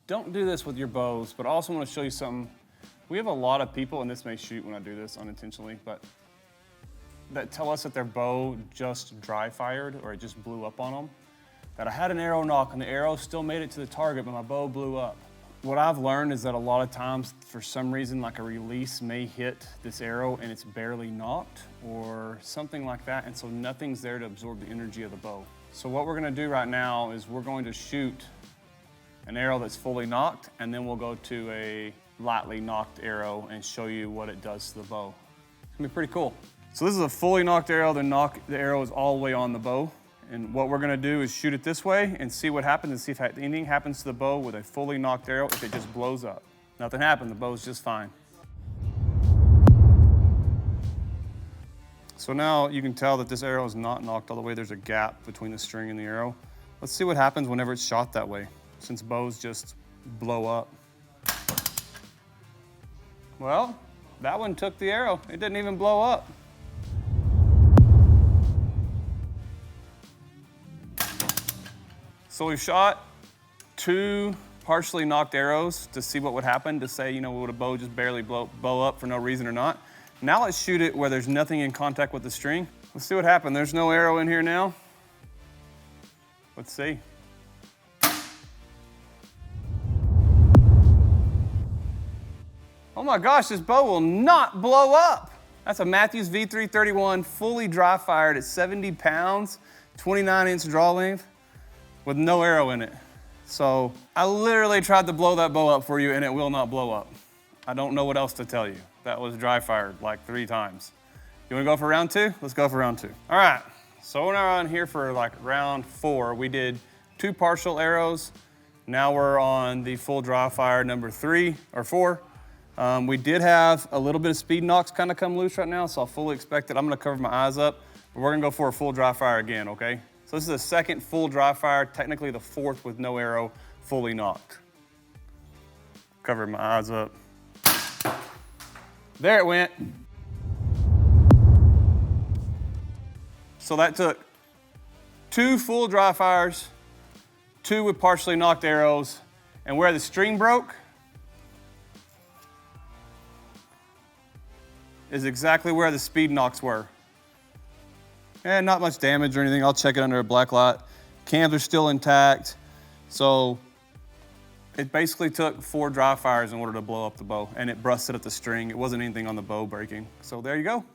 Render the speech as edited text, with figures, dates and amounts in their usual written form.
Don't do this with your bows, but I also want to show you something. We have a lot of people, and this may shoot when I do this unintentionally, but that tell us that their bow just dry fired or it just blew up on them. That I had an arrow knock and the arrow still made it to the target, but my bow blew up. What I've learned is that a lot of times, for some reason, like a release may hit this arrow and it's barely knocked or something like that, and so nothing's there to absorb the energy of the bow. So what we're gonna do right now is we're going to shoot an arrow that's fully knocked, and then we'll go to a lightly knocked arrow and show you what it does to the bow. It's gonna be pretty cool. So this is a fully knocked arrow. The arrow is all the way on the bow. And what we're gonna do is shoot it this way and see what happens and see if anything happens to the bow with a fully knocked arrow, if it just blows up. Nothing happened, the bow's just fine. So now you can tell that this arrow is not knocked all the way. There's a gap between the string and the arrow. Let's see what happens whenever it's shot that way, since bows just blow up. Well, that one took the arrow. It didn't even blow up. So we've shot 2 partially knocked arrows to see what would happen, to say, you know, would a bow just barely blow up for no reason or not. Now let's shoot it where there's nothing in contact with the string. Let's see what happened. There's no arrow in here now. Let's see. Oh my gosh, this bow will not blow up. That's a Mathews V331 fully dry fired at 70 pounds, 29-inch draw length, with no arrow in it. So I literally tried to blow that bow up for you and it will not blow up. I don't know what else to tell you. That was dry fired like 3 times. You wanna go for round 2? Let's go for round 2. All right, so we're now on here for like round 4. We did 2 partial arrows. Now we're on the full dry fire number 3 or 4. We did have a little bit of speed knocks kind of come loose right now, so I fully expect it. I'm gonna cover my eyes up, but we're gonna go for a full dry fire again, okay? So this is the second full dry fire, technically the 4th with no arrow, fully knocked. Cover my eyes up. There it went. So that took 2 full dry fires, 2 with partially knocked arrows, and where the string broke is exactly where the speed knocks were. And not much damage or anything. I'll check it under a black light. Cams are still intact. So it basically took 4 dry fires in order to blow up the bow, and it busted at the string. It wasn't anything on the bow breaking. So there you go.